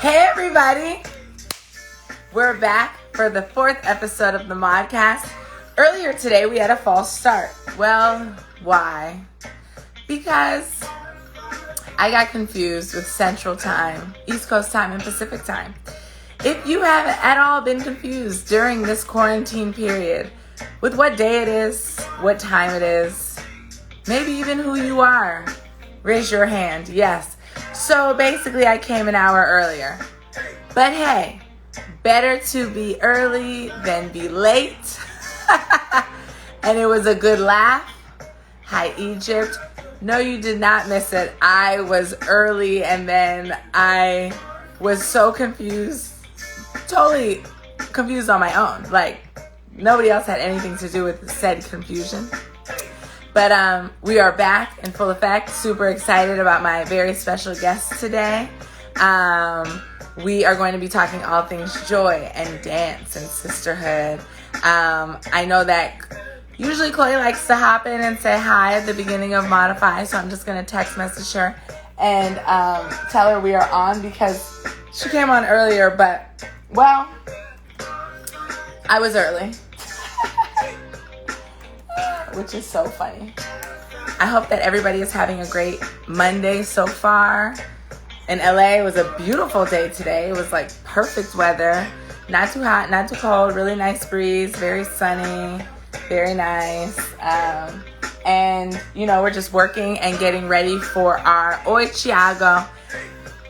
Hey everybody! We're back for the 4th episode of the Maudcast. Earlier today we had a false start. Well, why? Because I got confused with Central Time, East Coast Time, and Pacific Time. If you have at all been confused during this quarantine period with what day it is, what time it is, maybe even who you are, raise your hand. Yes. So basically I came an hour earlier. But hey, better to be early than be late. And it was a good laugh. Hi, Egypt. No, you did not miss it. I was early and then I was so confused. Totally confused on my own. Like, nobody else had anything to do with said confusion. But we are back in full effect. Super excited about my very special guest today. We are going to be talking all things joy and dance and sisterhood. I know that usually Chloe likes to hop in and say hi at the beginning of Modify, so I'm just going to text message her and tell her we are on because she came on earlier, but, well, I was early. Which is so funny. I hope that everybody is having a great Monday so far. In LA, it was a beautiful day today. It was like perfect weather. Not too hot, not too cold. Really nice breeze. Very sunny. Very nice. And, you know, we're just working and getting ready for our Oi Chiago.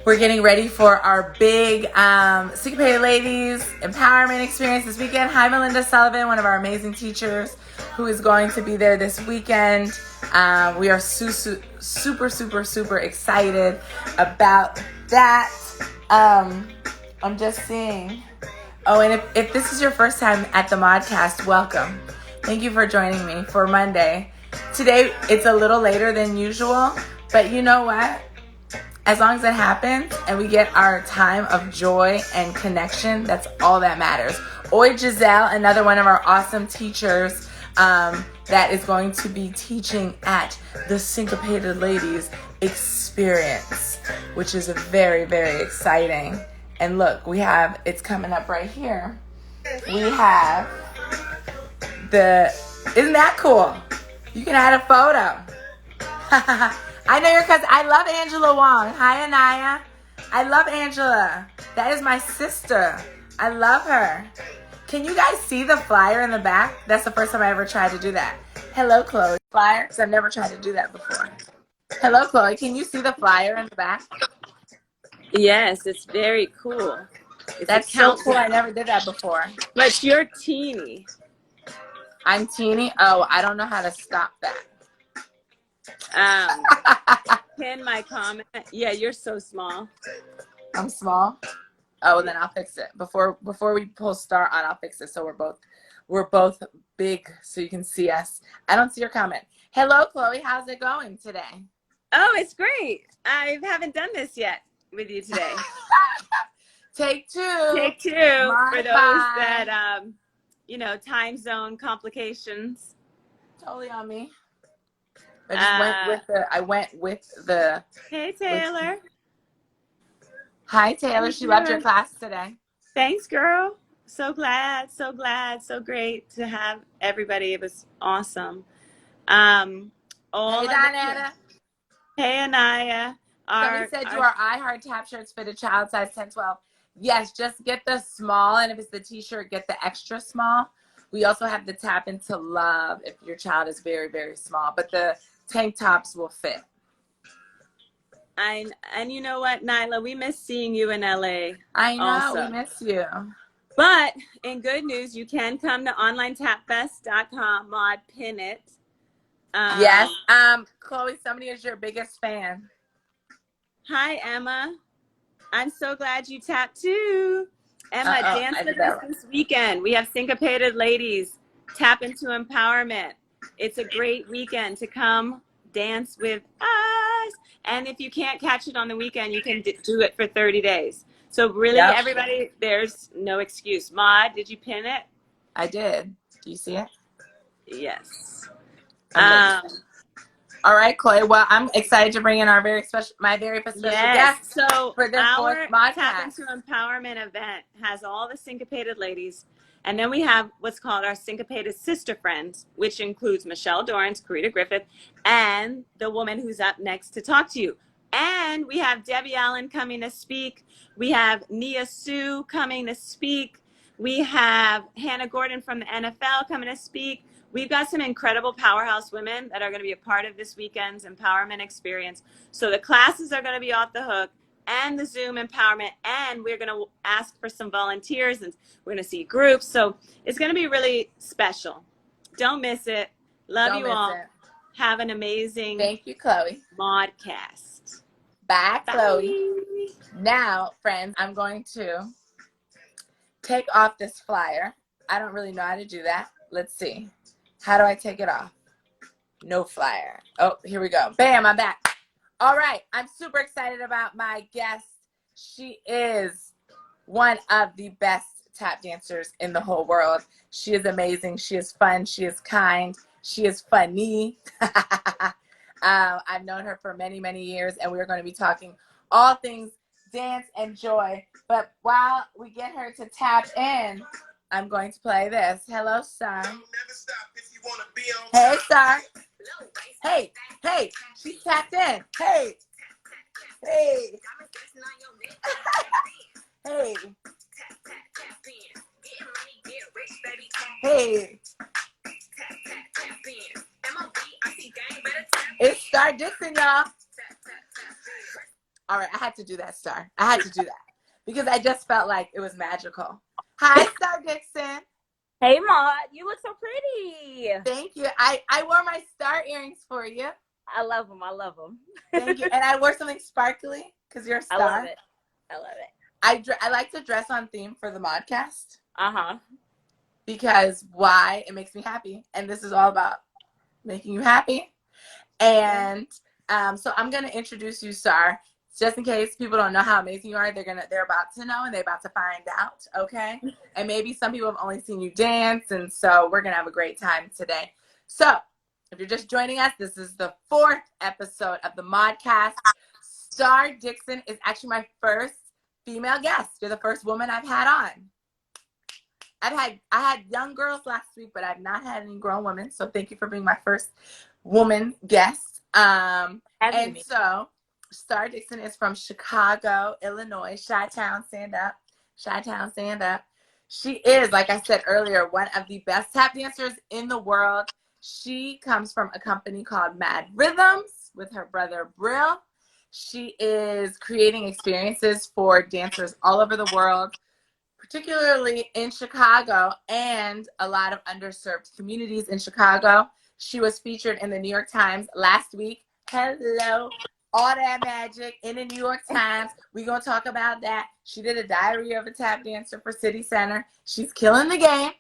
We're getting ready for our big Syncopated Ladies Empowerment Experience this weekend. Hi, Melinda Sullivan, one of our amazing teachers who is going to be there this weekend. We are super excited about that. I'm just seeing. Oh, and if this is your first time at the Maudcast, welcome. Thank you for joining me for Monday. Today, it's a little later than usual, but you know what? As long as it happens and we get our time of joy and connection, that's all that matters. Oi Giselle, another one of our awesome teachers that is going to be teaching at the Syncopated Ladies Experience, which is very exciting. And look, it's coming up right here. We have isn't that cool? You can add a photo. I know your cousin. I love Angela Wong. Hi, Anaya. I love Angela. That is my sister. I love her. Can you guys see the flyer in the back? That's the first time I ever tried to do that. Hello, Chloe. Flyer? Because I've never tried to do that before. Hello, Chloe. Can you see the flyer in the back? Yes, it's very cool. That's so cool. I never did that before. But you're teeny. I'm teeny? Oh, I don't know how to stop that. Pin my comment. Yeah, you're so small. I'm small? Oh, then I'll fix it. Before we pull start on, I'll fix it so we're both big so you can see us. I don't see your comment. Hello, Chloe. How's it going today? Oh, it's great. I haven't done this yet with you today. Take two. Take two. For those that, time zone complications. Totally on me. I went with the. Hey, Taylor. Hi, Taylor. She loved your class today. Thanks, girl. So glad. So great to have everybody. It was awesome. Hey, Donetta. Hey, Anaya. Somebody said you are iHeart tap shirts fit a child size 10-12. Yes, just get the small, and if it's the t-shirt, get the extra small. We also have the tap into love if your child is very small, but the tank tops will fit. And you know what, Nyla, we miss seeing you in LA. I know, also. We miss you. But in good news, you can come to onlinetapfest.com, Maud, pin it. Yes. Chloe, somebody is your biggest fan. Hi, Emma. I'm so glad you tapped too. Emma, dance with us this weekend. We have Syncopated Ladies, Tap into Empowerment. It's a great weekend to come dance with us. And if you can't catch it on the weekend, you can do it for 30 days. So really, everybody, there's no excuse. Maud, did you pin it? I did. Do you see it? Yes. All right, Chloe. Well, I'm excited to bring in my very special guest So for this fourth our podcast. Tap into Empowerment event has all the syncopated ladies, and then we have what's called our syncopated sister friends, which includes Michelle Dorrance, Karita Griffith, and the woman who's up next to talk to you. And we have Debbie Allen coming to speak. We have Nia Sue coming to speak. We have Hannah Gordon from the NFL coming to speak. We've got some incredible powerhouse women that are going to be a part of this weekend's empowerment experience. So the classes are going to be off the hook, and the Zoom empowerment, and we're going to ask for some volunteers, and we're going to see groups. So it's going to be really special. Don't miss it. Love you all. Have an amazing Thank you, Chloe. Maudcast. Bye, Chloe. Now, friends, I'm going to take off this flyer. I don't really know how to do that. Let's see. How do I take it off? No flyer. Oh, here we go. Bam, I'm back. All right. I'm super excited about my guest. She is one of the best tap dancers in the whole world. She is amazing. She is fun. She is kind. She is funny. I've known her for many, many years, and we're going to be talking all things dance and joy. But while we get her to tap in, I'm going to play this. Hello, Star. Hey, Star. Hey, hey, she tapped in. Hey, hey, hey, hey. It's Star Dixon, y'all. All right, I had to do that, Star. I had to do that because I just felt like it was magical. Hi, Star Dixon. Hey, Maud. You look so pretty. Thank you. I wore my star earrings for you. I love them. I love them. Thank you. And I wore something sparkly because you're a star. I love it. I love it. I like to dress on theme for the Maudcast. Uh-huh. Because why? It makes me happy. And this is all about making you happy. And so I'm going to introduce you, Star. Just in case people don't know how amazing you are, they're about to know and they're about to find out, okay? And maybe some people have only seen you dance, and so we're gonna have a great time today. So if you're just joining us, this is the 4th episode of the Maudcast. Star Dixon is actually my first female guest. You're the first woman I've had on. I had young girls last week, but I've not had any grown women. So thank you for being my first woman guest. So Star Dixon is from Chicago, Illinois. Chi-Town, stand up. Chi-Town, stand up. She is, like I said earlier, one of the best tap dancers in the world. She comes from a company called Mad Rhythms with her brother Brill. She is creating experiences for dancers all over the world, particularly in Chicago and a lot of underserved communities in Chicago. She was featured in the New York Times last week. Hello. All that magic in the New York Times. We're going to talk about that. She did a diary of a tap dancer for City Center. She's killing the game.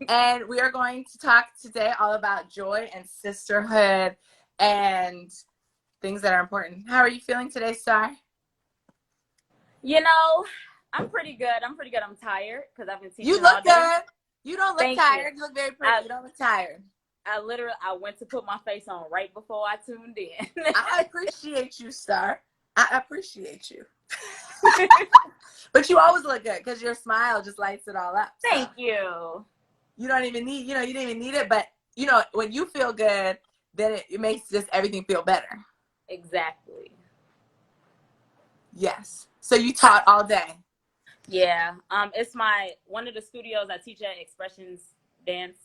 And we are going to talk today all about joy and sisterhood and things that are important. How are you feeling today, Star? You know, I'm pretty good. I'm tired because I've been teaching You look all day. good. You don't look tired. You look very pretty. You don't look tired. I went to put my face on right before I tuned in. I appreciate you, Star. I appreciate you. But you always look good because your smile just lights it all up. Thank you. You don't even need, you didn't even need it. But, when you feel good, then it makes just everything feel better. Exactly. Yes. So you taught all day. Yeah. It's one of the studios I teach at Expressions Dance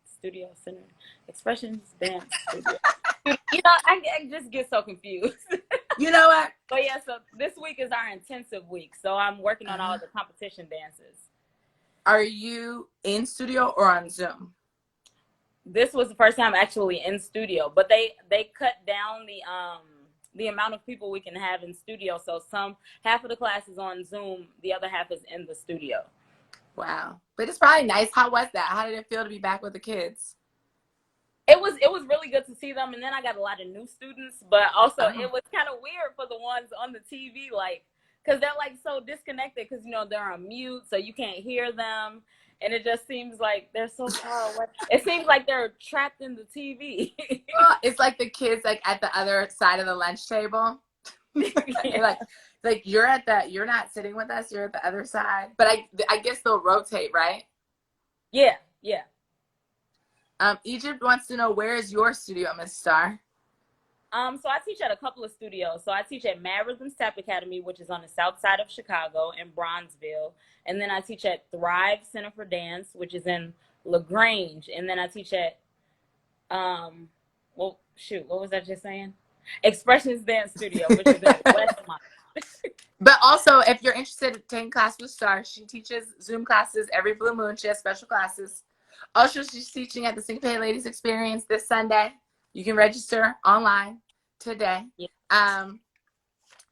Studio Center. Expressions Dance Studio. I just get so confused. You know what? But yeah, so this week is our intensive week. So I'm working on all the competition dances. Are you in studio or on Zoom? This was the first time actually in studio, but they cut down the amount of people we can have in studio. So half of the class is on Zoom, the other half is in the studio. Wow. But it's probably nice. How was that? How did it feel to be back with the kids? It was really good to see them, and then I got a lot of new students, but also it was kind of weird for the ones on the TV, like because they're like so disconnected because, you know, they're on mute, so you can't hear them. And it just seems like they're so far away. It seems like they're trapped in the TV. Well, it's like the kids like at the other side of the lunch table. Yeah. like you're not sitting with us, you're at the other side. But I guess they'll rotate, right? Yeah. Egypt wants to know, where is your studio, Miss Star? So I teach at a couple of studios. So I teach at Mad Rhythms Tap Academy, which is on the south side of Chicago in Bronzeville. And then I teach at Thrive Center for Dance, which is in LaGrange. And then I teach at, what was I just saying? Expressions Dance Studio, which is in Westmont. But also, if you're interested in taking class with Star, she teaches Zoom classes every blue moon. She has special classes. Also, she's teaching at the Syncopated Ladies Experience this Sunday. You can register online today. Yeah.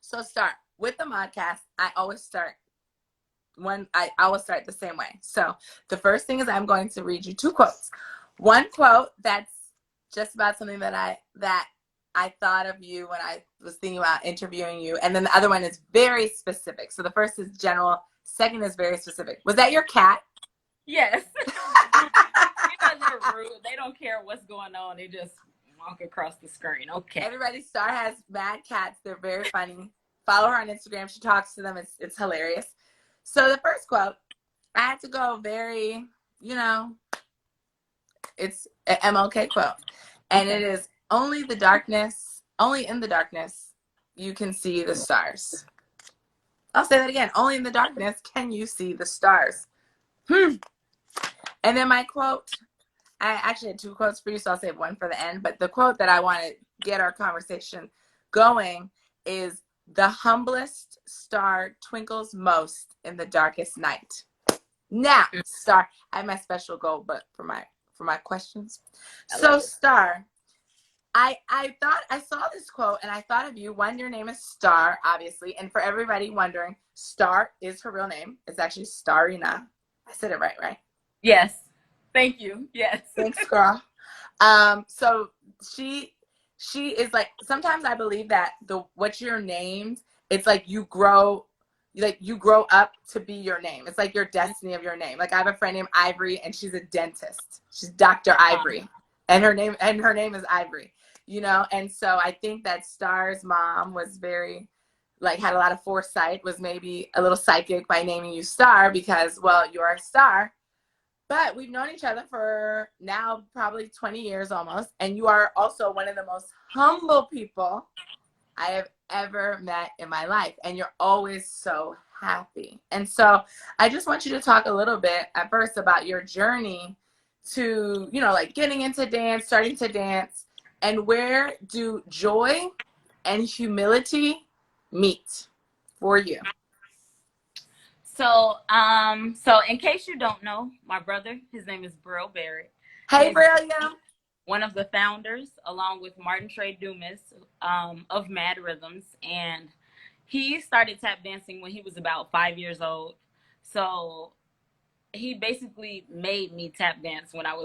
So Star, with the Maudcast, I always start the same way. So the first thing is I'm going to read you 2 quotes. One quote that's just about something that I thought of you when I was thinking about interviewing you. And then the other one is very specific. So the first is general. Second is very specific. Was that your cat? Yes. They're rude. They don't care what's going on. They just walk across the screen. Okay. Everybody, Star has mad cats. They're very funny. Follow her on Instagram. She talks to them. It's hilarious. So the first quote, I had to go very, it's an MLK quote. And it is, only in the darkness, you can see the stars. I'll say that again. Only in the darkness can you see the stars. And then my quote, I actually had 2 quotes for you, so I'll save one for the end. But the quote that I want to get our conversation going is, the humblest star twinkles most in the darkest night. Now, Star, I have my special goal, but for my questions. So, Star, I thought I saw this quote and I thought of you. One, your name is Star, obviously, and for everybody wondering, Star is her real name. It's actually Starina. I said it right, right? Yes. Thank you. Yes. Thanks, girl. So she is like, sometimes I believe that what you're named, it's like you grow up to be your name. It's like your destiny of your name. Like I have a friend named Ivory and she's a dentist. She's Dr. Ivory. And her name is Ivory, And so I think that Star's mom was very, had a lot of foresight, was maybe a little psychic by naming you Star because, well, you're a star. But we've known each other for now probably 20 years almost. And you are also one of the most humble people I have ever met in my life. And you're always so happy. And so I just want you to talk a little bit at first about your journey to, getting into dance, starting to dance, and where do joy and humility meet for you? So in case you don't know, my brother, his name is Brill Barrett. Hey, Brilliant. One of the founders, along with Martin Trey Dumas, of Mad Rhythms. And he started tap dancing when he was about 5 years old. So he basically made me tap dance when I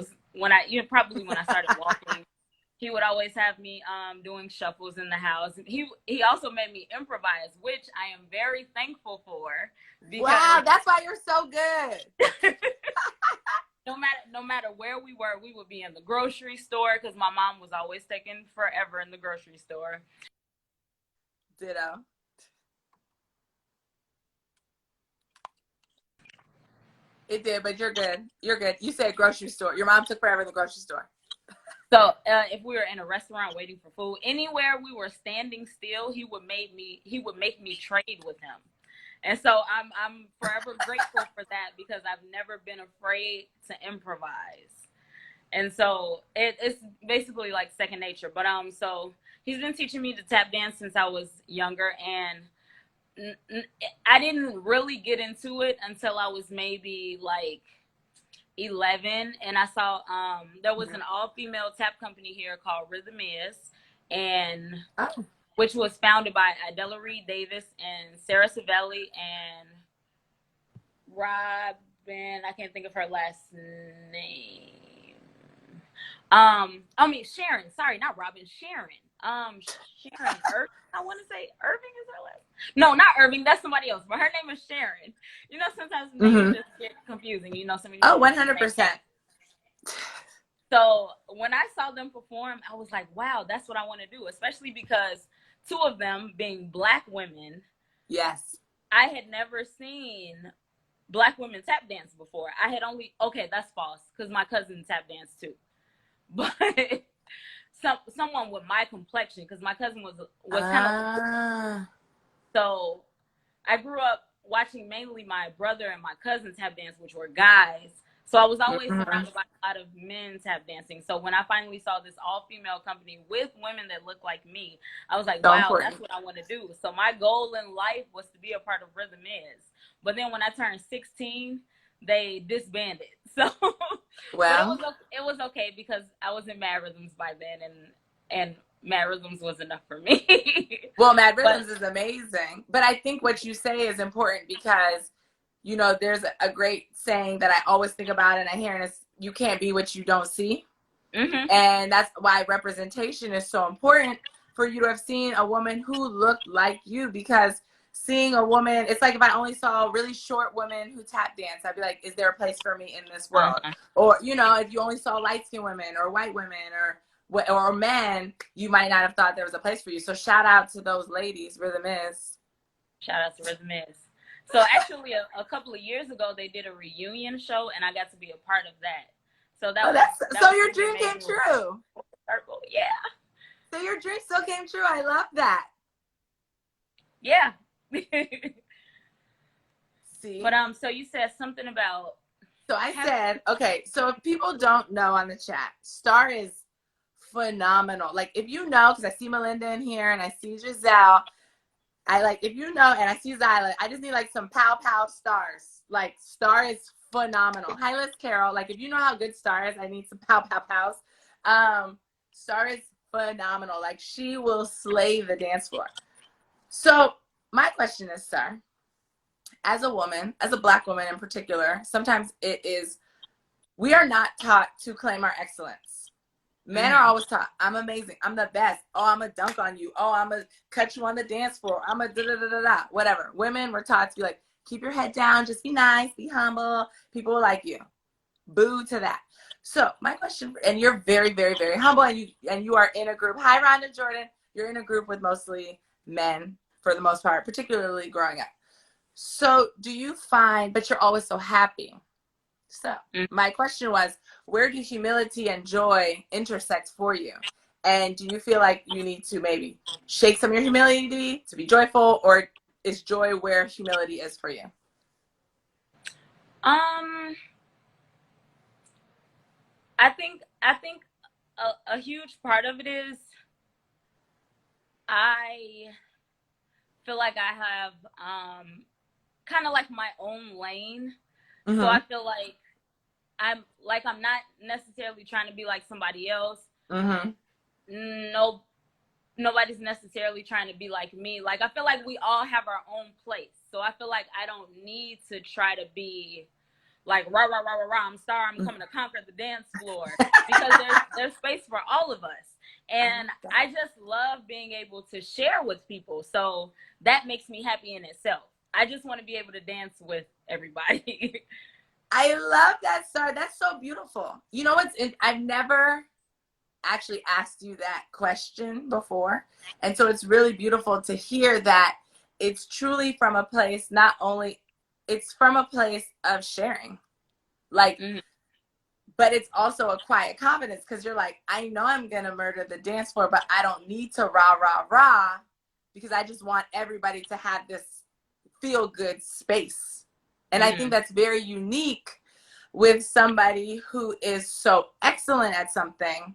started walking. He would always have me doing shuffles in the house. He also made me improvise, which I am very thankful for. Wow, that's why you're so good. No matter where we were, we would be in the grocery store because my mom was always taking forever in the grocery store. Ditto. It did, but you're good. You're good. You said grocery store. Your mom took forever in the grocery store. So if we were in a restaurant waiting for food, anywhere we were standing still, he would make me trade with him. And so I'm forever grateful for that because I've never been afraid to improvise. And so it's basically like second nature. But so he's been teaching me to tap dance since I was younger, and I didn't really get into it until I was maybe like 11, and I saw there was an all-female tap company here called Rhythm Is, and which was founded by Adela Reed Davis and Sarah Savelli and Robin. I can't think of her last name. Sharon. Sorry, not Robin. Sharon. Sharon Irving. I want to say Irving is her last. No, not Irving. That's somebody else. But her name is Sharon. You know, sometimes names just get confusing. You know, some of 100%. So when I saw them perform, I was like, wow, that's what I want to do. Especially because two of them being Black women. Yes. I had never seen Black women tap dance before. I had only, okay, that's false, because my cousin tap danced too. But someone with my complexion, because my cousin was kind of, so I grew up watching mainly my brother and my cousins tap dance, which were guys. So I was always surrounded by a lot of men tap dancing. So when I finally saw this all-female company with women that looked like me, I was like, wow, that's what I want to do. So my goal in life was to be a part of Rhythm Is. But then when I turned 16, they disbanded. So well, but it was okay because I was in Mad Rhythms by then, and Mad Rhythms was enough for me. Well, Mad Rhythms is amazing. But I think what you say is important because, you know, there's a great saying that I always think about and I hear, and it's, you can't be what you don't see. And that's why representation is so important, for you to have seen a woman who looked like you, because seeing a woman, it's like if I only saw really short women who tap dance, I'd be like, is there a place for me in this world? Or, you know, if you only saw light-skinned women or white women or men, you might not have thought there was a place for you. So shout out to those ladies. Rhythm Is. Shout out to Rhythm Is. So actually a couple of years ago, they did a reunion show and I got to be a part of that. So so your dream came true. Yeah. So your dream still came true. I love that. Yeah. See? But so you said something about. So I said, okay, so if people don't know on the chat, Star is phenomenal. Like, if you know, because I see Melinda in here and I see Giselle, if you know, and I see Zyla, I just need like some pow stars. Like, Star is phenomenal. Hi, Liz Carol. Like, if you know how good Star is, I need some pows. Star is phenomenal. Like, she will slay the dance floor. So my question is, Star, as a woman, as a Black woman in particular, sometimes we are not taught to claim our excellence. Men are always taught, I'm amazing, I'm the best, oh, I'm a dunk on you, oh, I'm a cut you on the dance floor, I'm a da-da-da-da-da, whatever. Women were taught to be like, keep your head down, just be nice, be humble, people will like you. Boo to that. So my question, and you're very, very, very humble, and you are in a group, hi Rhonda Jordan, you're in a group with mostly men for the most part, particularly growing up. So do you find, but you're always so happy. So my question was, where do humility and joy intersect for you? And do you feel like you need to maybe shake some of your humility to be joyful, or is joy where humility is for you? I think a huge part of it is I feel like I have kind of like my own lane. So I feel like I'm not necessarily trying to be like somebody else. No, nobody's necessarily trying to be like me. Like, I feel like we all have our own place. So I feel like I don't need to try to be like rah rah rah rah rah, I'm Star, I'm coming to conquer the dance floor, because there's space for all of us. And I just love being able to share with people. So that makes me happy in itself. I just want to be able to dance with everybody. I love that, Star. That's so beautiful. You know what's I've never actually asked you that question before. And so it's really beautiful to hear that it's truly from a place, not only, it's from a place of sharing. Like, but it's also a quiet confidence, because you're like, I know I'm going to murder the dance floor, but I don't need to rah, rah, rah, because I just want everybody to have this feel good space. And I think that's very unique with somebody who is so excellent at something.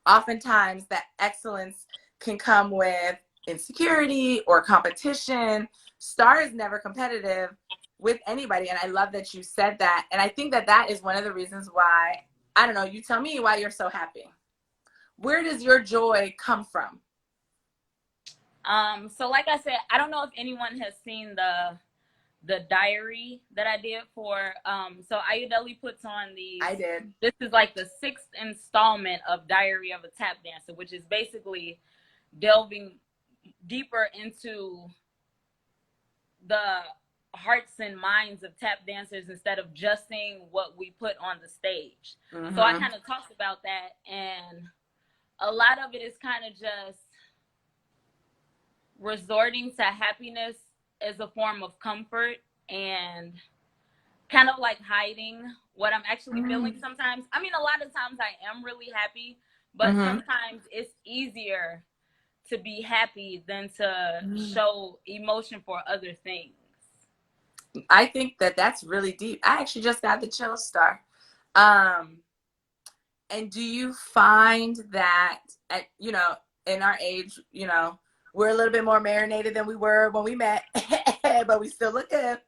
Oftentimes that excellence can come with insecurity or competition. Star is never competitive with anybody. And I love that you said that. And I think that that is one of the reasons why, I don't know, you tell me why you're so happy. Where does your joy come from? So like I said, I don't know if anyone has seen the diary that I did for, so Ayodele puts on these. I did. This is like the 6th installment of Diary of a Tap Dancer, which is basically delving deeper into the hearts and minds of tap dancers instead of just seeing what we put on the stage. So I kind of talked about that, and a lot of it is kind of just resorting to happiness as a form of comfort and kind of like hiding what I'm actually feeling sometimes. I mean, a lot of times I am really happy, but sometimes it's easier to be happy than to show emotion for other things. I think that that's really deep. I actually just got the chill star. And do you find that, at, you know, in our age, you know, we're a little bit more marinated than we were when we met, but we still look good.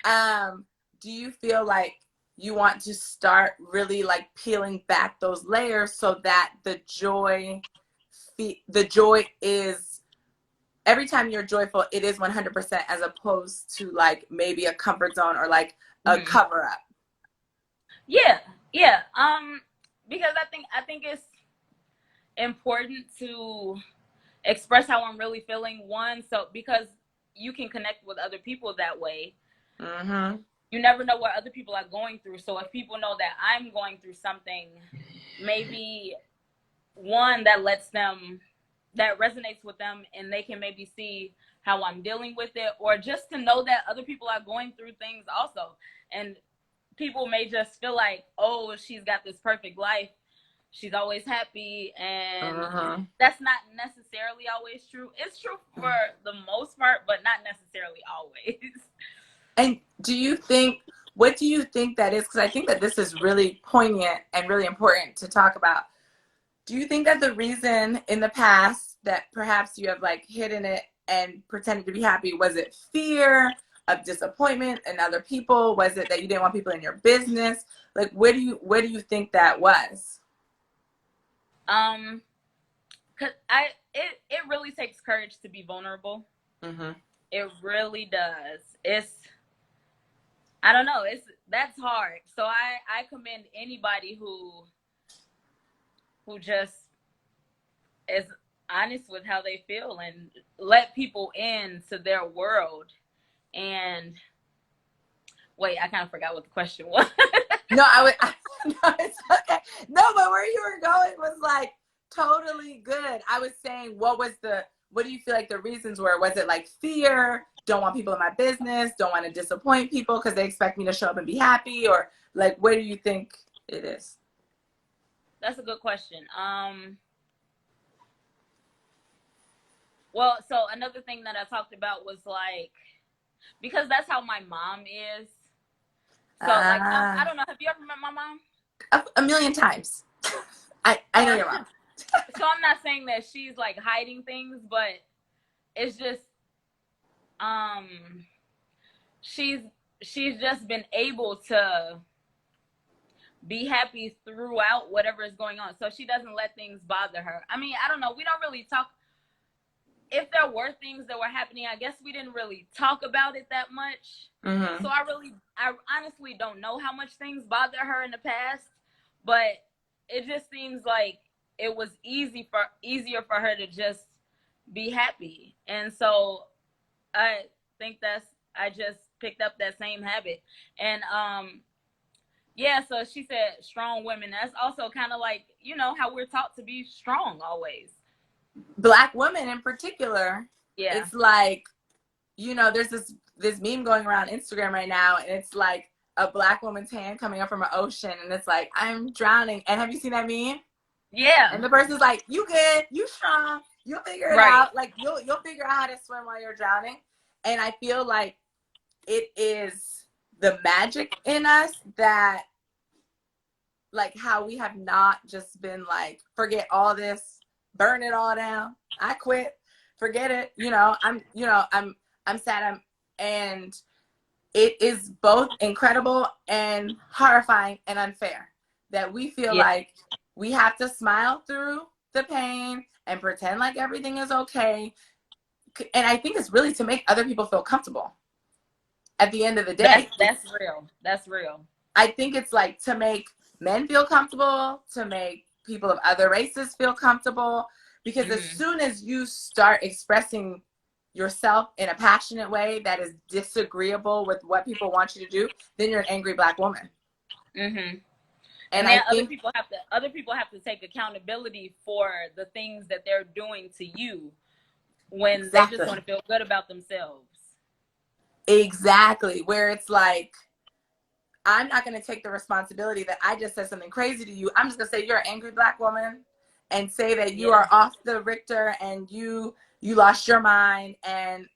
Do you feel like you want to start really like peeling back those layers so that the joy is, every time you're joyful, it is 100% as opposed to like maybe a comfort zone or like a cover up? Yeah. Because I think it's important to express how I'm really feeling. One, so because you can connect with other people that way. You never know what other people are going through. So if people know that I'm going through something, maybe one that resonates with them, and they can maybe see how I'm dealing with it, or just to know that other people are going through things also. And people may just feel like, oh, she's got this perfect life, she's always happy, and that's not necessarily always true. It's true for the most part, but not necessarily always. And what do you think that is? Because I think that this is really poignant and really important to talk about. Do you think that the reason in the past that perhaps you have like hidden it and pretended to be happy, was it fear of disappointment in other people? Was it that you didn't want people in your business? Like, where do you think that was? Cause it really takes courage to be vulnerable. It really does. I don't know. That's hard. So I commend anybody who just is honest with how they feel and let people into their world. And wait, I kind of forgot what the question was. No, no, it's okay. No, but where you were going was like totally good. I was saying, what do you feel like the reasons were? Was it like fear? Don't want people in my business, don't want to disappoint people because they expect me to show up and be happy? Or like, where do you think it is? That's a good question. Well, so another thing that I talked about was like, because that's how my mom is. So like, I don't know. Have you ever met my mom? A million times. I know your mom. So I'm not saying that she's like hiding things, but it's just, she's just been able to be happy throughout whatever is going on. So she doesn't let things bother her. I mean, I don't know. We don't really talk. If there were things that were happening, I guess we didn't really talk about it that much. So I honestly don't know how much things bother her in the past, but it just seems like it was easier for her to just be happy. And so I think I just picked up that same habit. And yeah, so she said strong women. That's also kind of like, you know, how we're taught to be strong always. Black women in particular. Yeah. It's like, you know, there's this meme going around Instagram right now, and it's like a Black woman's hand coming up from an ocean, and it's like, I'm drowning. And have you seen that meme? Yeah. And the person's like, you good, you strong, you'll figure it out. Like you'll figure out how to swim while you're drowning. And I feel like it is the magic in us that, like, how we have not just been like, forget all this, burn it all down, I quit, forget it, I'm sad, and it is both incredible and horrifying and unfair that we feel like we have to smile through the pain and pretend like everything is okay. And I think it's really to make other people feel comfortable at the end of the day. That's real. I think it's like to make men feel comfortable, to make people of other races feel comfortable, Because as soon as you start expressing yourself in a passionate way that is disagreeable with what people want you to do, then you're an angry Black woman. And then other people have to take accountability for the things that they're doing to you when they just want to feel good about themselves. Exactly. Where it's like, I'm not going to take the responsibility that I just said something crazy to you. I'm just going to say you're an angry Black woman and say that you are off the Richter and you lost your mind. And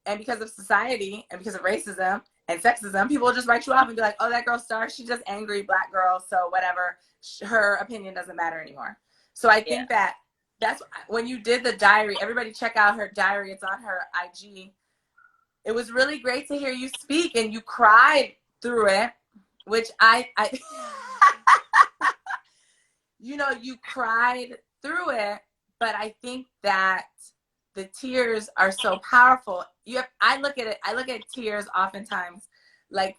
because of society and because of racism and sexism, people will just write you off and be like, oh, that girl Star, she's just angry Black girl. So whatever, her opinion doesn't matter anymore. So I think that's when you did the diary, everybody check out her diary. It's on her IG. It was really great to hear you speak, and you cried through it, which I you know, you cried through it, but I think that the tears are so powerful. I look at tears oftentimes like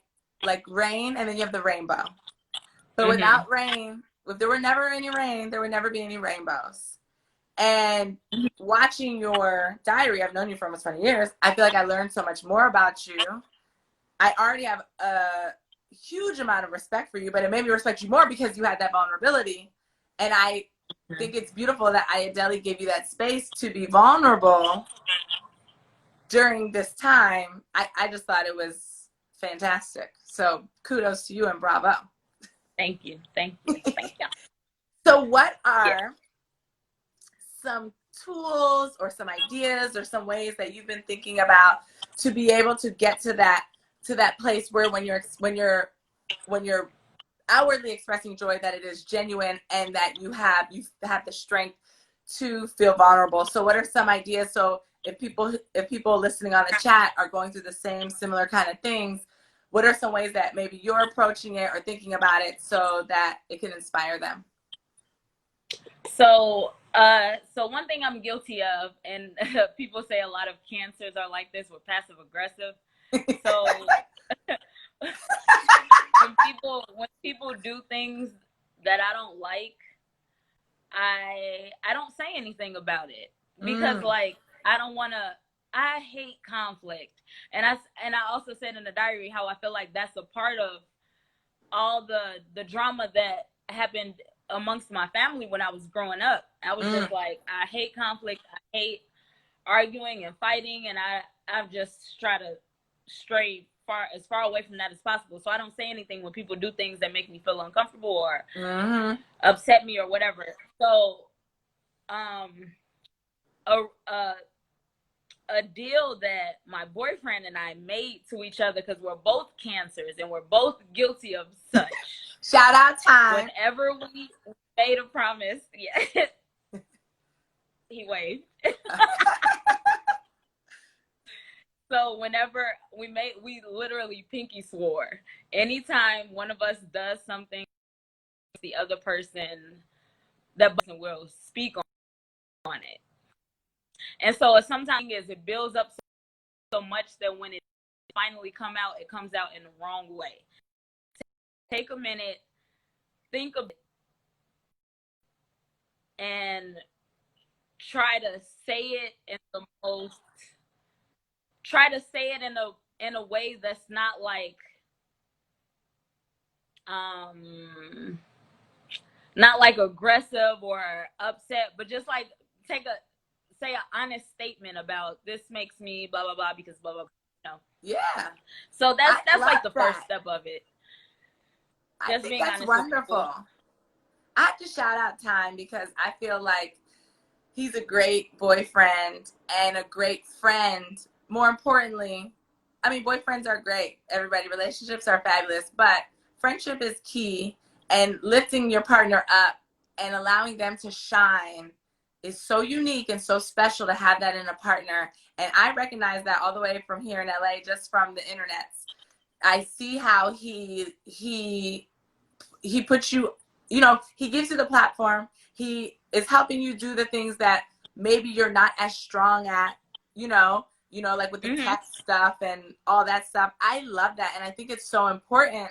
rain, and then you have the rainbow. But without rain, if there were never any rain, there would never be any rainbows. And watching your diary, I've known you for almost 20 years. I feel like I learned so much more about you. I already have a huge amount of respect for you, but it made me respect you more because you had that vulnerability. And I think it's beautiful that Ayodele gave you that space to be vulnerable during this time. I just thought it was fantastic. So kudos to you and bravo. Thank you. So what are some tools or some ideas or some ways that you've been thinking about to be able to get to that place where when you're outwardly expressing joy, that it is genuine and that you have the strength to feel vulnerable? So what are some ideas? So if people listening on the chat are going through the same similar kind of things, what are some ways that maybe you're approaching it or thinking about it so that it can inspire them? So one thing I'm guilty of, and people say a lot of cancers are like this, we're passive aggressive. So when people do things that I don't like, I don't say anything about it because like I hate conflict. And I also said in the diary how I feel like that's a part of all the drama that happened amongst my family when I was growing up. I was just like, I hate conflict, I hate arguing and fighting, and I've just tried to stray as far away from that as possible. So I don't say anything when people do things that make me feel uncomfortable or upset me or whatever. So a deal that my boyfriend and I made to each other, because we're both cancers and we're both guilty of such. Shout out time. Whenever we made a promise, he waved. So whenever we literally pinky swore. Anytime one of us does something, the other person, that person will speak on it. And so sometimes it builds up so much that when it finally comes out in the wrong way. Take a minute, think of it, and try to say it in a way that's not like aggressive or upset, but just like say an honest statement about this makes me blah blah blah because blah blah blah. You know? Yeah. So that's like the first step of it. I think that's wonderful. I have to shout out Time because I feel like he's a great boyfriend and a great friend. More importantly, I mean, boyfriends are great. Everybody, relationships are fabulous, but friendship is key, and lifting your partner up and allowing them to shine is so unique and so special to have that in a partner. And I recognize that all the way from here in LA, just from the internet. I see how he puts you, he gives you the platform. He is helping you do the things that maybe you're not as strong at, like with the tech stuff and all that stuff. I love that. And I think it's so important.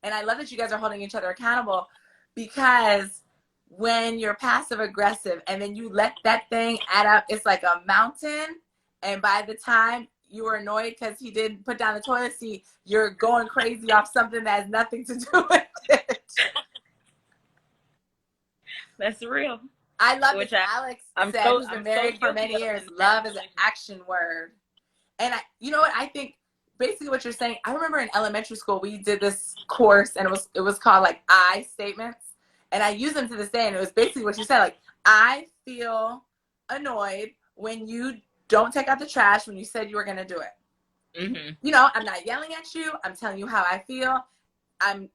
And I love that you guys are holding each other accountable, because when you're passive aggressive and then you let that thing add up, it's like a mountain. And by the time you were annoyed because he didn't put down the toilet seat, you're going crazy off something that has nothing to do with it. That's real. I love it. Alex said, who's been married for many years, love is an action word. And you know what? I think basically what you're saying, I remember in elementary school, we did this course and it was called like I statements. And I use them to this day. And it was basically what you said, like, I feel annoyed when you don't take out the trash when you said you were going to do it. Mm-hmm. You know, I'm not yelling at you. I'm telling you how I feel. I'm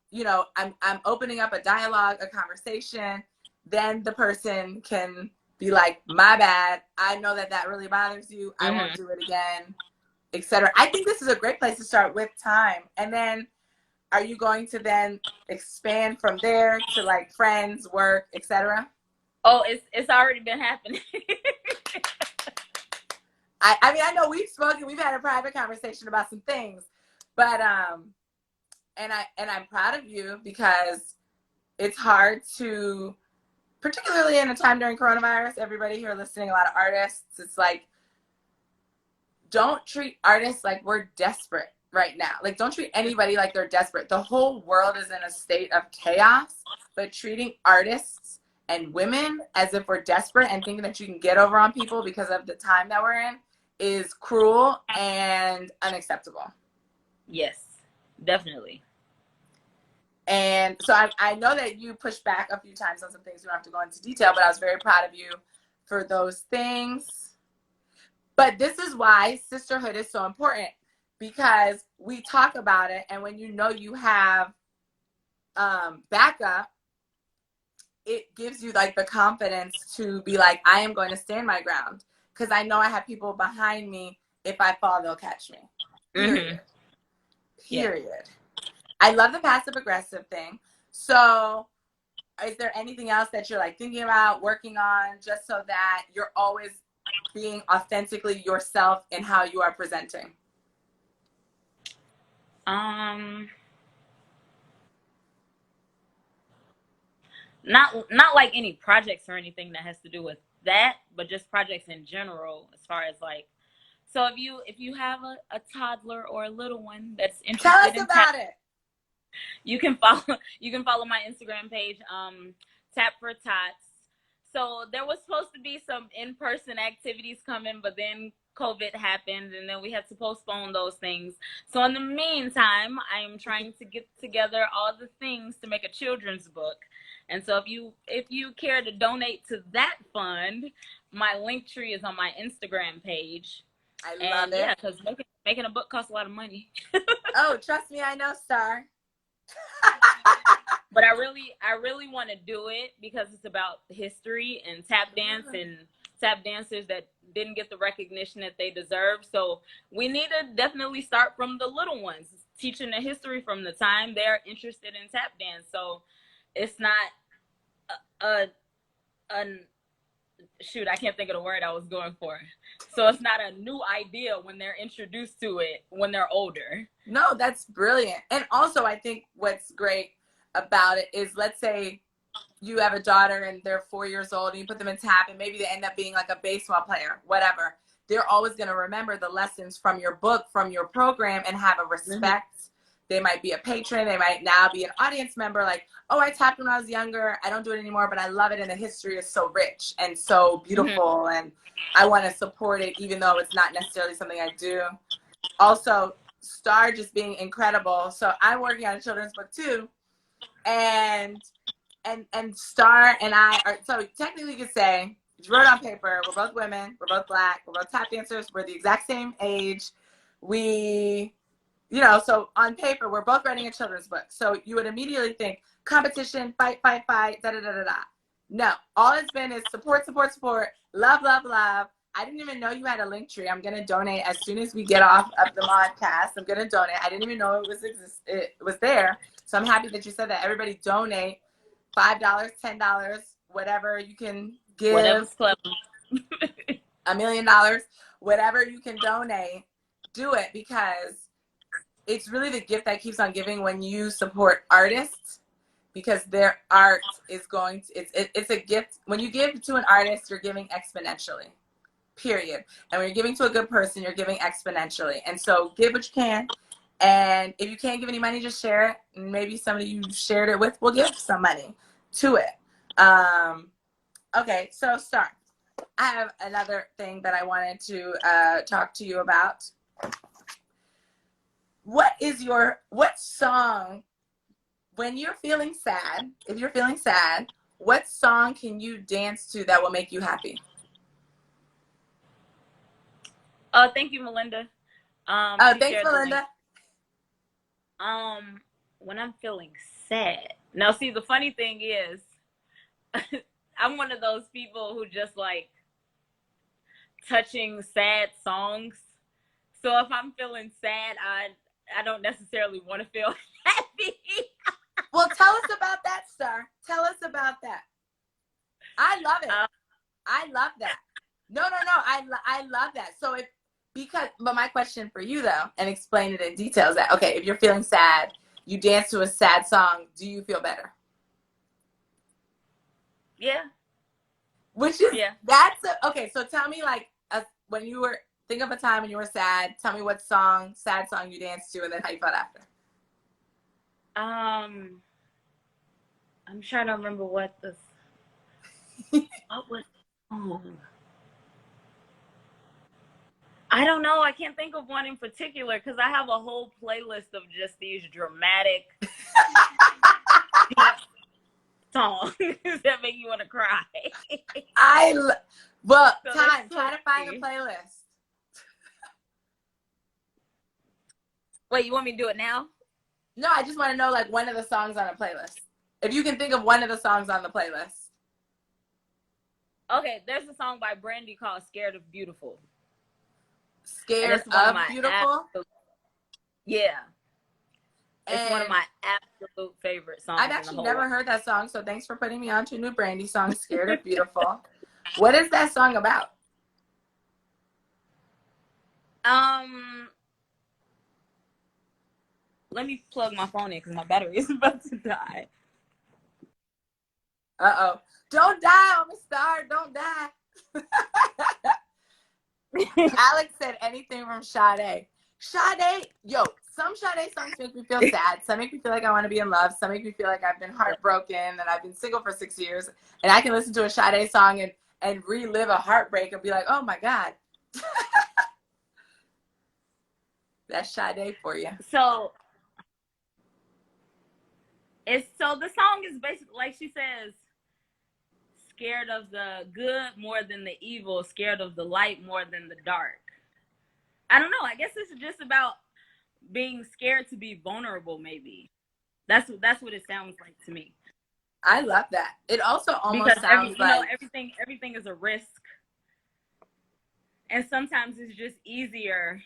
opening up a dialogue, a conversation. Then the person can be like, my bad. I know that really bothers you. I won't do it again, etc. I think this is a great place to start with time. And then are you going to then expand from there to like friends, work, etc.? Oh, it's already been happening. I mean, I know we've spoken, we've had a private conversation about some things, but and I'm proud of you because it's hard to, particularly in a time during coronavirus, everybody here listening, a lot of artists, it's like, don't treat artists like we're desperate right now. Like, don't treat anybody like they're desperate. The whole world is in a state of chaos, but treating artists and women as if we're desperate and thinking that you can get over on people because of the time that we're in is cruel and unacceptable. Yes, definitely. And so I know that you pushed back a few times on some things. We don't have to go into detail, but I was very proud of you for those things. But this is why sisterhood is so important, because we talk about it, and when you know you have backup, it gives you like the confidence to be like, I am going to stand my ground because I know I have people behind me. If I fall, they'll catch me. Period. Mm-hmm. Period. Yeah. I love the passive aggressive thing. So is there anything else that you're like thinking about working on just so that you're always being authentically yourself in how you are presenting? Not like any projects or anything that has to do with that, but just projects in general, as far as like, so if you have a toddler or a little one that's interested, tell us about it. You can follow my Instagram page, Tap for Tots. So there was supposed to be some in-person activities coming, but then COVID happened, and then we had to postpone those things. So in the meantime, I am trying to get together all the things to make a children's book. And so if you care to donate to that fund, my link tree is on my Instagram page. I love it. Yeah, because making a book costs a lot of money. Oh, trust me, I know, Star. But I really want to do it because it's about history and tap dance and tap dancers that didn't get the recognition that they deserve. So we need to definitely start from the little ones, teaching the history from the time they're interested in tap dance. So it's not shoot, I can't think of the word I was going for. So it's not a new idea when they're introduced to it when they're older. No, that's brilliant. And also I think what's great about it is, let's say you have a daughter and they're 4 years old and you put them in tap and maybe they end up being like a baseball player, whatever. They're always going to remember the lessons from your book, from your program, and have a respect. Mm-hmm. They might be a patron. They might now be an audience member. Like, oh, I tapped when I was younger. I don't do it anymore, but I love it. And the history is so rich and so beautiful. Mm-hmm. And I want to support it, even though it's not necessarily something I do. Also, Star just being incredible. So I'm working on a children's book too. And Star and I are, so technically you could say, you wrote on paper, we're both women, we're both Black, we're both tap dancers, we're the exact same age. So on paper, we're both writing a children's book. So you would immediately think competition, fight, da-da-da-da-da. No, all it's been is support, love. I didn't even know you had a link tree. I'm going to donate as soon as we get off of the Maudcast. I'm going to donate. I didn't even know it was there. So I'm happy that you said that. Everybody donate $5, $10, whatever you can give. Whatever's clever. $1 million, whatever you can donate, do it, because it's really the gift that keeps on giving when you support artists, because their art is going to, it's a gift. When you give to an artist, you're giving exponentially, period. And when you're giving to a good person, you're giving exponentially. And so give what you can. And if you can't give any money, just share it. And maybe somebody you shared it with will give some money to it. Okay, so Star, I have another thing that I wanted to talk to you about. What song, when you're feeling sad, if you're feeling sad, what song can you dance to that will make you happy? Thank you, Melinda. Thanks, Melinda. When I'm feeling sad. Now, see, the funny thing is, I'm one of those people who just like touching sad songs. So if I'm feeling sad, I don't necessarily want to feel happy. Well, tell us about that, Star. Tell us about that. I love it. I love that. No. I love that. So but my question for you though, and explain it in detail, is that, okay, if you're feeling sad, you dance to a sad song, do you feel better? Yeah. Which is, okay, so tell me, like, when you were, think of a time when you were sad, tell me what sad song you danced to, and then how you felt after. I'm trying to remember what was, I don't know. I can't think of one in particular because I have a whole playlist of just these dramatic songs that make you want to cry. Try to find the playlist. Wait, you want me to do it now? No, I just want to know, like, one of the songs on a playlist. If you can think of one of the songs on the playlist. Okay, there's a song by Brandy called Scared of Beautiful. Scared of Beautiful? Yeah. It's one of my absolute favorite songs. I've actually never heard that song, so thanks for putting me on to a new Brandy song, Scared of Beautiful. What is that song about? Let me plug my phone in because my battery is about to die. Uh-oh. Don't die on the Star. Don't die. Alex said anything from Sade. Sade, yo, some Sade songs make me feel sad. Some make me feel like I want to be in love. Some make me feel like I've been heartbroken and I've been single for 6 years. And I can listen to a Sade song and relive a heartbreak and be like, oh my God. That's Sade for you. So the song is basically, like she says, scared of the good more than the evil, scared of the light more than the dark. I don't know. I guess this is just about being scared to be vulnerable, maybe. That's what it sounds like to me. I love that. It also almost sounds like everything is a risk. And sometimes it's just easier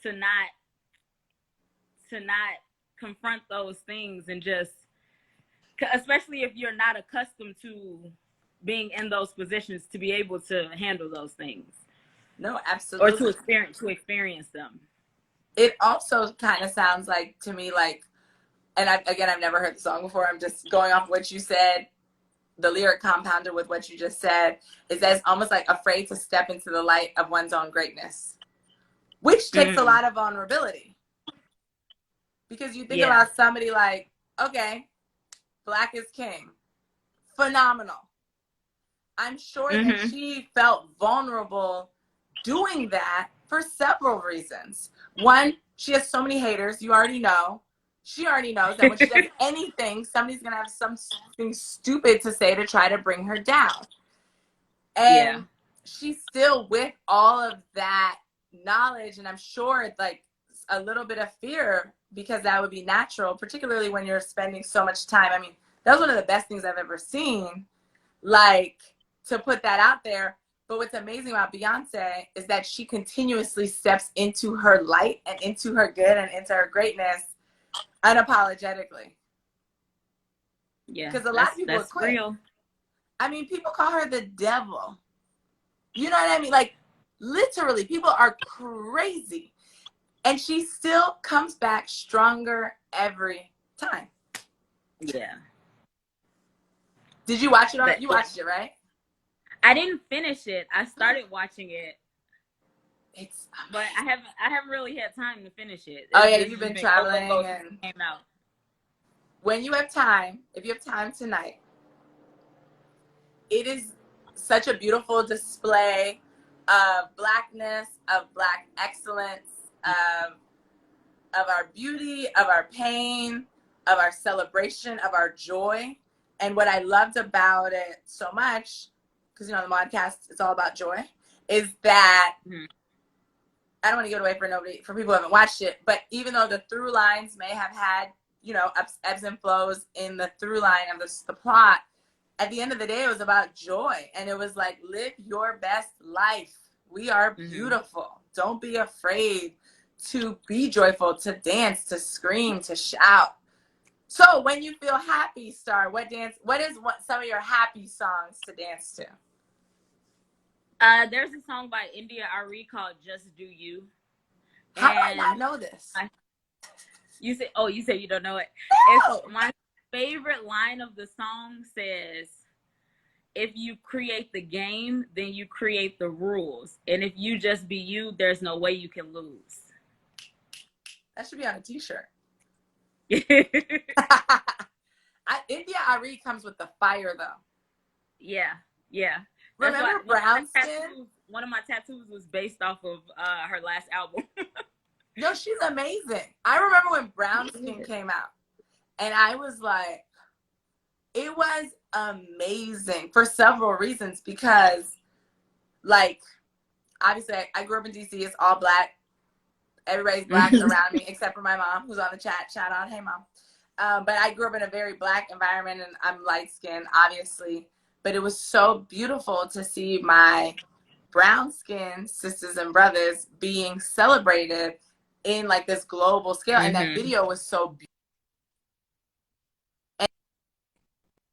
to not confront those things and just, especially if you're not accustomed to being in those positions, to be able to handle those things. No, absolutely. Or to experience them. It also kind of sounds like, to me, like, and I've never heard the song before. I'm just going off what you said. The lyric compounded with what you just said is that it's almost like afraid to step into the light of one's own greatness, which takes a lot of vulnerability. Because you think about somebody like, okay, Black is King, phenomenal. I'm sure that she felt vulnerable doing that for several reasons. One, she has so many haters. You already know. She already knows that when she does anything, somebody's going to have something stupid to say to try to bring her down. And she's still, with all of that knowledge, and I'm sure like a little bit of fear, because that would be natural, particularly when you're spending so much time. I mean, that was one of the best things I've ever seen, like, to put that out there. But what's amazing about Beyonce is that she continuously steps into her light and into her good and into her greatness unapologetically. Yeah, because a lot of people that's quit. real. I mean, people call her the devil. You know what I mean? Like, literally, people are crazy. And she still comes back stronger every time. Yeah. Did you watch it on? You watched it, right? I didn't finish it. I started watching it. But I haven't really had time to finish it. You've been traveling and came out. When you have time, if you have time tonight, it is such a beautiful display of Blackness, of Black excellence, of our beauty, of our pain, of our celebration, of our joy. And what I loved about it so much, because the Maudcast, it's all about joy, is that I don't want to give it away for people who haven't watched it, but even though the through lines may have had, ebbs and flows in the through line of the plot, at the end of the day, it was about joy. And it was like, live your best life. We are beautiful. Don't be afraid to be joyful, to dance, to scream, to shout. So when you feel happy, Star, what is some of your happy songs to dance to? There's a song by India Ari called "Just Do You." How do I not know this? You say you don't know it. No. It's my favorite line of the song says, "If you create the game, then you create the rules. And if you just be you, there's no way you can lose." That should be on a t-shirt. India Ari comes with the fire, though. Yeah. Remember Brown Skin? One of my tattoos was based off of her last album. No, she's amazing. I remember when Brown Skin came out, and I was like, it was amazing for several reasons. Because, like, obviously, I grew up in DC. It's all Black. Everybody's Black around me, except for my mom, who's on the chat. Shout out, hey, Mom. But I grew up in a very Black environment, and I'm light-skinned, obviously. But it was so beautiful to see my brown-skinned sisters and brothers being celebrated in, like, this global scale. And that video was so beautiful. And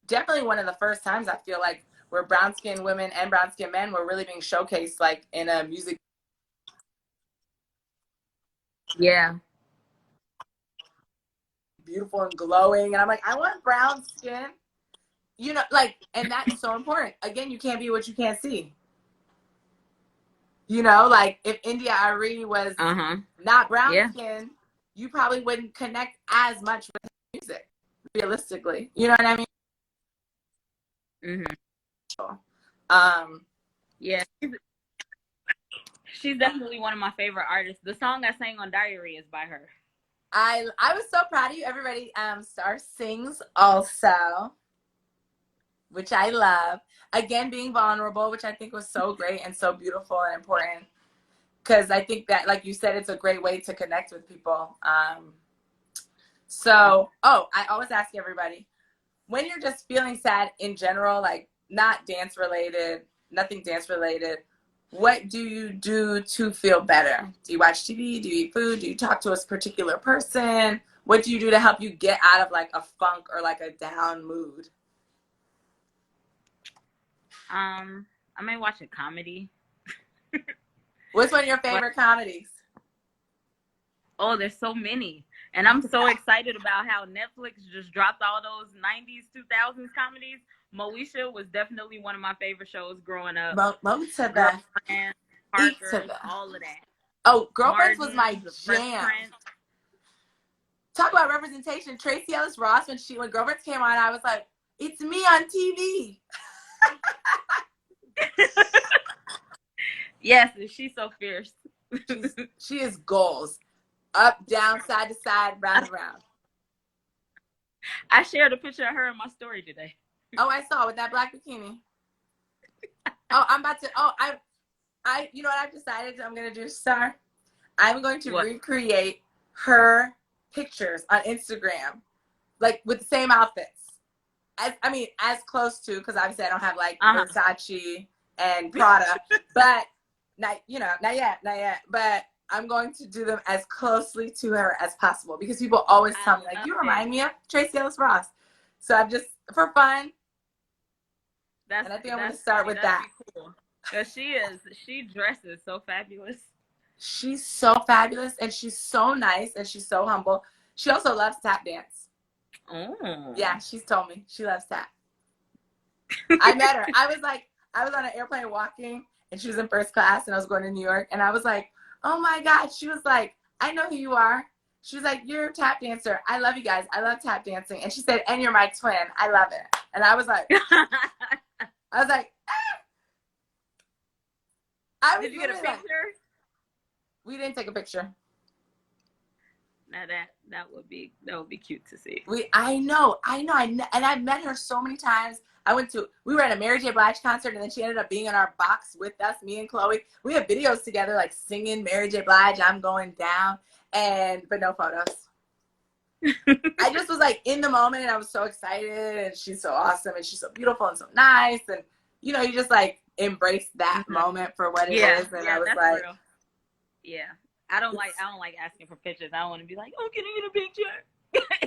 definitely one of the first times I feel like where brown-skinned women and brown-skinned men were really being showcased, like, in a music. Yeah. Beautiful and glowing. And I'm like, I want brown skin. And that's so important. Again, you can't be what you can't see. Like if India Ari was not brown skin, you probably wouldn't connect as much with music, realistically. You know what I mean? Yeah. She's definitely one of my favorite artists. The song I sang on Diary is by her. I was so proud of you. Everybody, Star sings also, which I love. Again, being vulnerable, which I think was so great and so beautiful and important. Because I think that, like you said, it's a great way to connect with people. I always ask everybody, when you're just feeling sad in general, like not dance related, nothing dance related, what do you do to feel better? Do you watch TV? Do you eat food? Do you talk to a particular person? What do you do to help you get out of like a funk or like a down mood? I may watch a comedy. What's one of your favorite comedies? Oh, there's so many. And I'm so excited about how Netflix just dropped all those 90s, 2000s comedies. Moesha was definitely one of my favorite shows growing up. Girlfriend, Parker, all of that. Oh, Girlfriends was my jam. Talk about representation. Tracee Ellis Ross, when Girlfriends came on, I was like, it's me on TV. Yes, she's so fierce. She is goals. Up, down, side to side, round and round. I shared a picture of her in my story today. Oh, I saw with that black bikini. You know what I've decided I'm going to do, Star? I'm going to recreate her pictures on Instagram, like with the same outfits. As close to, because obviously I don't have like Versace and Prada, but not yet. But I'm going to do them as closely to her as possible because people always tell me, like, you remind me of Tracee Ellis Ross. So I'm just, for fun. And I think I'm going to start with that. Cool. Because she dresses so fabulous. She's so fabulous, and she's so nice, and she's so humble. She also loves tap dance. Oh. Yeah, she's told me she loves tap. I met her. I was on an airplane walking, and she was in first class, and I was going to New York, and I was like, oh my God. She was like, I know who you are. She was like, you're a tap dancer. I love you guys. I love tap dancing. And she said, and you're my twin. I love it. And I was like, ah. Did you get a picture? Like, we didn't take a picture. Now that would be cute to see. I know. And I've met her so many times. We were at a Mary J. Blige concert, and then she ended up being in our box with us, me and Chloe. We have videos together, like singing Mary J. Blige, I'm Going Down, but no photos. I just was like in the moment, and I was so excited, and she's so awesome, and she's so beautiful and so nice, and you just like embrace that moment for what it is. And I was like, real. Yeah. I don't like asking for pictures. I don't want to be like, oh, can I get a picture?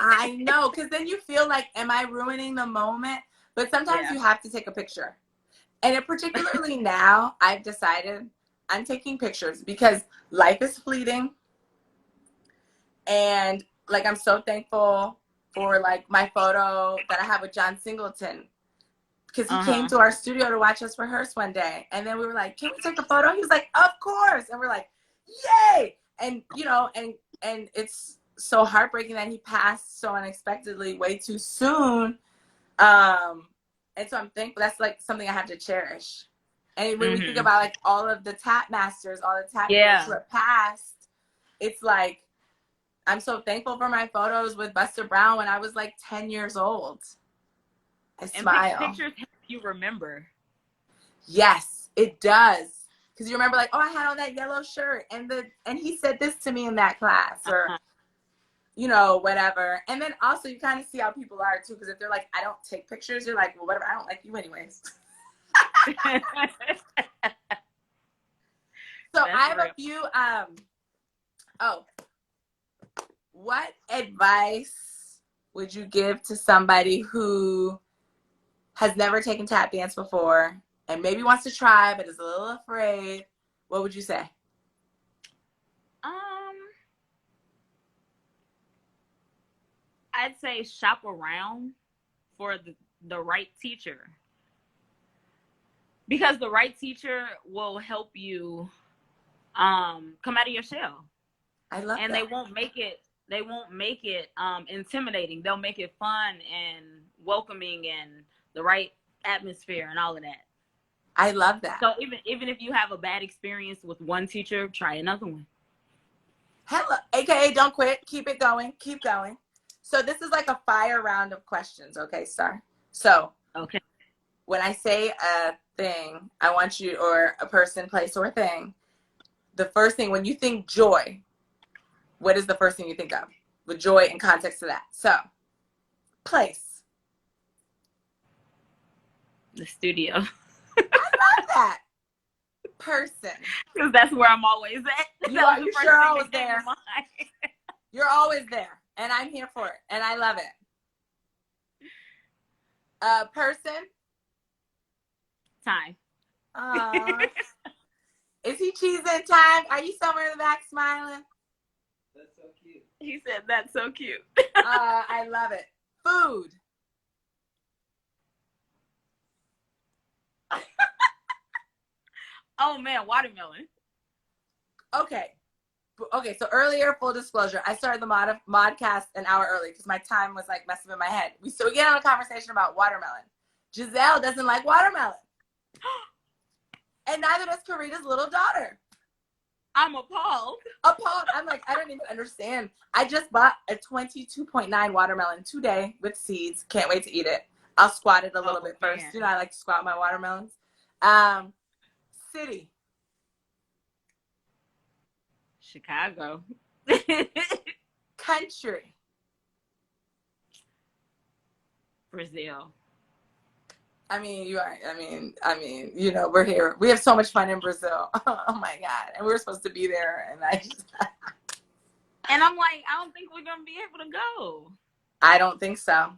I know, because then you feel like, am I ruining the moment? But sometimes you have to take a picture. And particularly now, I've decided I'm taking pictures because life is fleeting. And like, I'm so thankful for like my photo that I have with John Singleton, because he came to our studio to watch us rehearse one day. And then we were like, can we take a photo? He was like, of course. And we're like, yay. And, and it's so heartbreaking that he passed so unexpectedly way too soon. And so I'm thankful. That's like something I have to cherish. And when we think about like all of the tap masters, all the tap dancers who have passed, it's like, I'm so thankful for my photos with Buster Brown when I was like 10 years old. I smile. And pictures help you remember. Yes, it does. Because you remember like, oh, I had on that yellow shirt, and he said this to me in that class, or whatever. And then also you kind of see how people are too, because if they're like, I don't take pictures, you're like, well, whatever, I don't like you anyways. So I have a few, what advice would you give to somebody who has never taken tap dance before and maybe wants to try but is a little afraid? What would you say? I'd say shop around for the right teacher, because the right teacher will help you come out of your shell. I love and that. They won't make it intimidating. They'll make it fun and welcoming and the right atmosphere and all of that. I love that. So even if you have a bad experience with one teacher, try another one. Hello, AKA don't quit. Keep it going. Keep going. So this is like a fire round of questions, okay, Star? So when I say a thing, I want you, or a person, place, or thing, the first thing, when you think joy, what is the first thing you think of? With joy in context to that. So, place. The studio. I love that. Person. Because that's where I'm always at. You're sure always there. You're always there. And I'm here for it. And I love it. Person. Time. Is he cheesing time? Are you somewhere in the back smiling? That's so cute. He said that's so cute. I love it. Food. Oh man, watermelon. Okay, so earlier, full disclosure, I started the Maudcast an hour early because my time was like messing with my head. We get on a conversation about watermelon. Giselle doesn't like watermelon. And neither does Karita's little daughter. I'm appalled. I'm like, I don't even understand. I just bought a 22.9 watermelon today with seeds. Can't wait to eat it. I'll squat it a little bit first. Man. I like to squat my watermelons. City. Chicago. Country. Brazil. I mean, we're here. We have so much fun in Brazil. Oh my God. And we were supposed to be there. And I'm like, I don't think we're going to be able to go. I don't think so.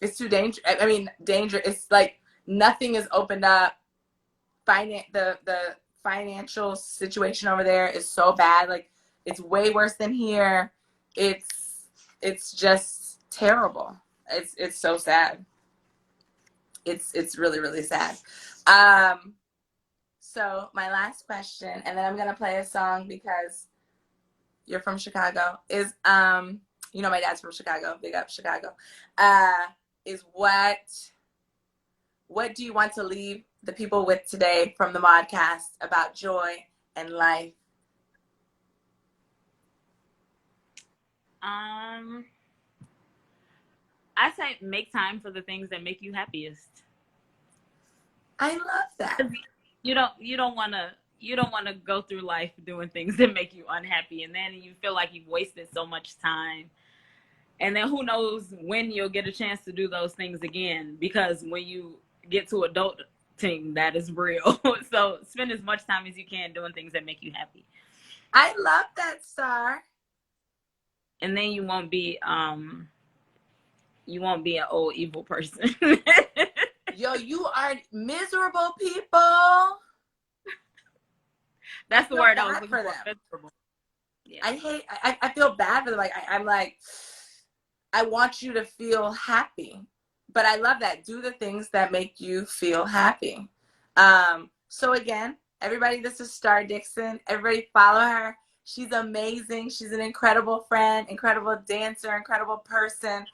It's too dangerous. I mean, It's like nothing is opened up. The financial situation over there is so bad. Like, it's way worse than here. It's just terrible. It's so sad. it's really, really sad. So my last question, and then I'm gonna play a song because you're from Chicago, is you know my dad's from Chicago, big up Chicago. Is what do you want to leave the people with today from the Maudcast about joy and life? I say make time for the things that make you happiest. I love that. You don't want to go through life doing things that make you unhappy, and then you feel like you've wasted so much time. And then who knows when you'll get a chance to do those things again, because when you get to adulting, that is real. So spend as much time as you can doing things that make you happy. I love that, Star. And then you won't be an old evil person. Yo, you are miserable people. That's the word I was looking for. Miserable. Yeah. I feel bad for them. Like I'm like, I want you to feel happy, but I love that. Do the things that make you feel happy. So again, everybody, this is Star Dixon. Everybody follow her. She's amazing. She's an incredible friend, incredible dancer, incredible person,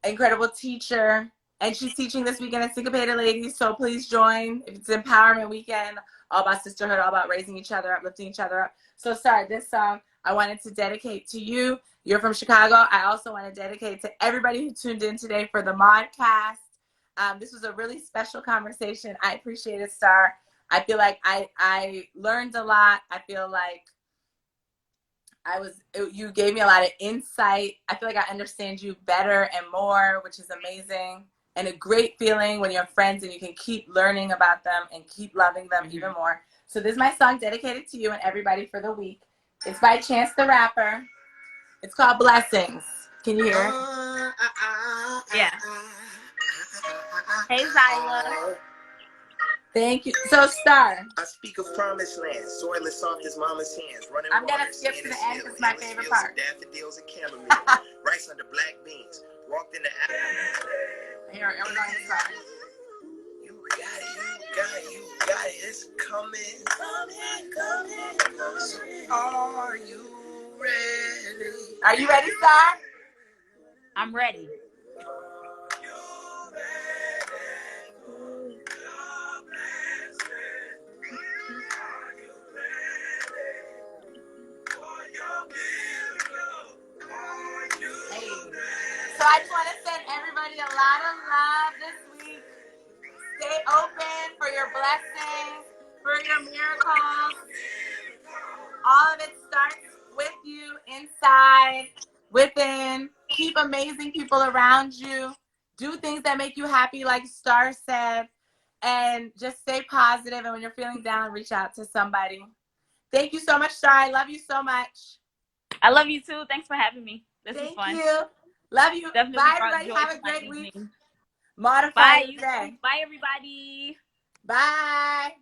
incredible teacher. And she's teaching this weekend at Syncopated Ladies. So please join. It's Empowerment Weekend, all about sisterhood, all about raising each other up, lifting each other up. So Star, this song I wanted to dedicate to you. You're from Chicago. I also want to dedicate to everybody who tuned in today for the Maudcast. This was a really special conversation. I appreciate it, Star. I feel like I learned a lot. I feel like you gave me a lot of insight. I feel like I understand you better and more, which is amazing. And a great feeling when you're friends and you can keep learning about them and keep loving them even more. So this is my song dedicated to you and everybody for the week. It's by Chance the Rapper. It's called Blessings. Can you hear it? Yeah. Hey, Zyla. Thank you. So, Star. I speak of promised land, soilless off his mama's hands. Running I'm going to skip to the end because it's my favorite part. Daffodils and chamomile, rice under black beans. Walked in the Here, we're going to start. You got it. It's coming. Are you ready? Are you ready, Star? I'm ready. So I just want to send everybody a lot of love this week. Stay open for your blessings, for your miracles. All of it starts with you inside, within. Keep amazing people around you. Do things that make you happy, like Star said. And just stay positive. And when you're feeling down, reach out to somebody. Thank you so much, Star. I love you so much. I love you too. Thanks for having me. This was fun. Thank you. Love you. Definitely. Bye, everybody. Have a great week. Modify Bye, today. Bye, everybody. Bye.